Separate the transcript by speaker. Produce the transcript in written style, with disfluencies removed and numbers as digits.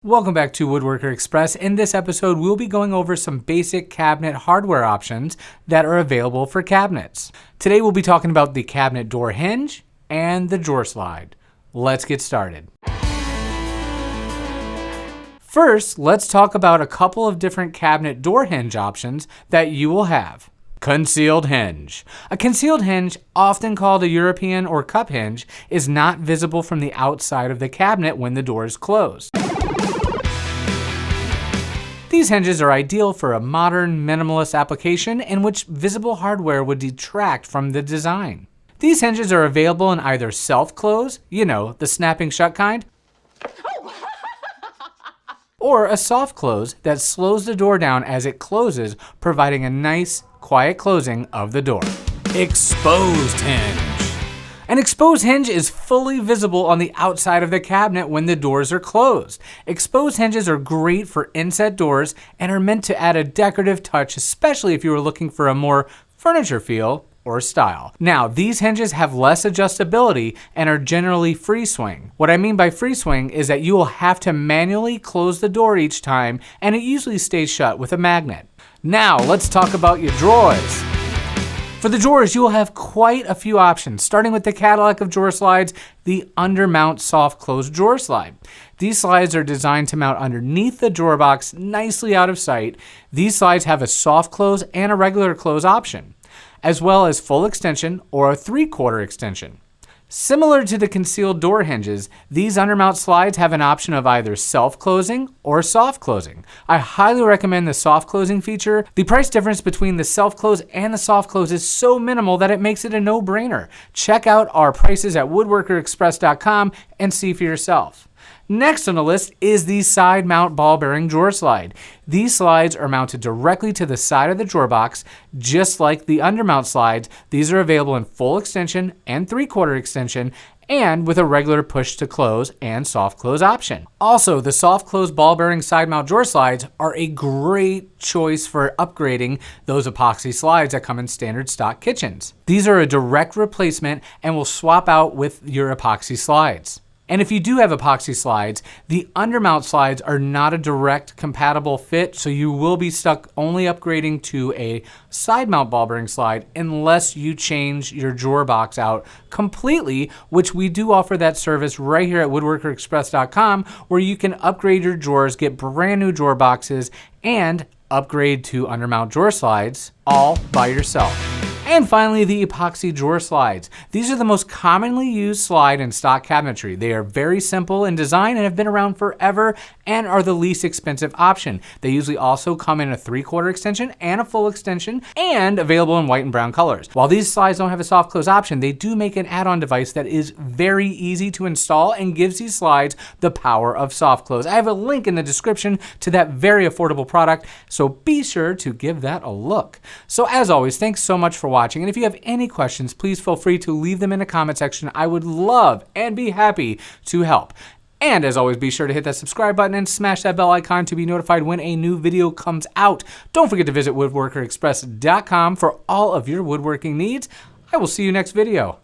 Speaker 1: Welcome back to Woodworker Express. In this episode, we'll be going over some basic cabinet hardware options that are available for cabinets. Today, we'll be talking about the cabinet door hinge and the drawer slide. Let's get started. First, let's talk about a couple of different cabinet door hinge options that you will have. Concealed hinge. A concealed hinge, often called a European or cup hinge, is not visible from the outside of the cabinet when the door is closed. These hinges are ideal for a modern, minimalist application in which visible hardware would detract from the design. These hinges are available in either self-close, the snapping shut kind, or a soft close that slows the door down as it closes, providing a nice, quiet closing of the door. Exposed hinge. An exposed hinge is fully visible on the outside of the cabinet when the doors are closed. Exposed hinges are great for inset doors and are meant to add a decorative touch, especially if you are looking for a more furniture feel or style. Now, these hinges have less adjustability and are generally free swing. What I mean by free swing is that you will have to manually close the door each time, and it usually stays shut with a magnet. Now, let's talk about your drawers. For the drawers, you will have quite a few options, starting with the Cadillac of drawer slides, the undermount soft close drawer slide. These slides are designed to mount underneath the drawer box, nicely out of sight. These slides have a soft close and a regular close option, as well as full extension or a 3/4 extension. Similar to the concealed door hinges, these undermount slides have an option of either self-closing or soft closing. I highly recommend the soft closing feature. The price difference between the self-close and the soft close is so minimal that it makes it a no-brainer. Check out our prices at Woodworker.Express.com and see for yourself. Next on the list is the side mount ball bearing drawer slide. These slides are mounted directly to the side of the drawer box, just like the undermount slides. These are available in full extension and 3/4 extension, and with a regular push to close and soft close option. Also, the soft close ball bearing side mount drawer slides are a great choice for upgrading those epoxy slides that come in standard stock kitchens. These are a direct replacement and will swap out with your epoxy slides. And if you do have epoxy slides, the undermount slides are not a direct compatible fit, so you will be stuck only upgrading to a side mount ball bearing slide unless you change your drawer box out completely, which we do offer that service right here at WoodworkerExpress.com, where you can upgrade your drawers, get brand new drawer boxes, and upgrade to undermount drawer slides all by yourself. And finally, the epoxy drawer slides. These are the most commonly used slide in stock cabinetry. They are very simple in design and have been around forever and are the least expensive option. They usually also come in a 3/4 extension and a full extension and available in white and brown colors. While these slides don't have a soft close option, they do make an add-on device that is very easy to install and gives these slides the power of soft close. I have a link in the description to that very affordable product, so be sure to give that a look. So as always, thanks so much for watching. And if you have any questions, please feel free to leave them in the comment section. I would love and be happy to help. And as always, be sure to hit that subscribe button and smash that bell icon to be notified when a new video comes out. Don't forget to visit WoodworkerExpress.com for all of your woodworking needs. I will see you next video.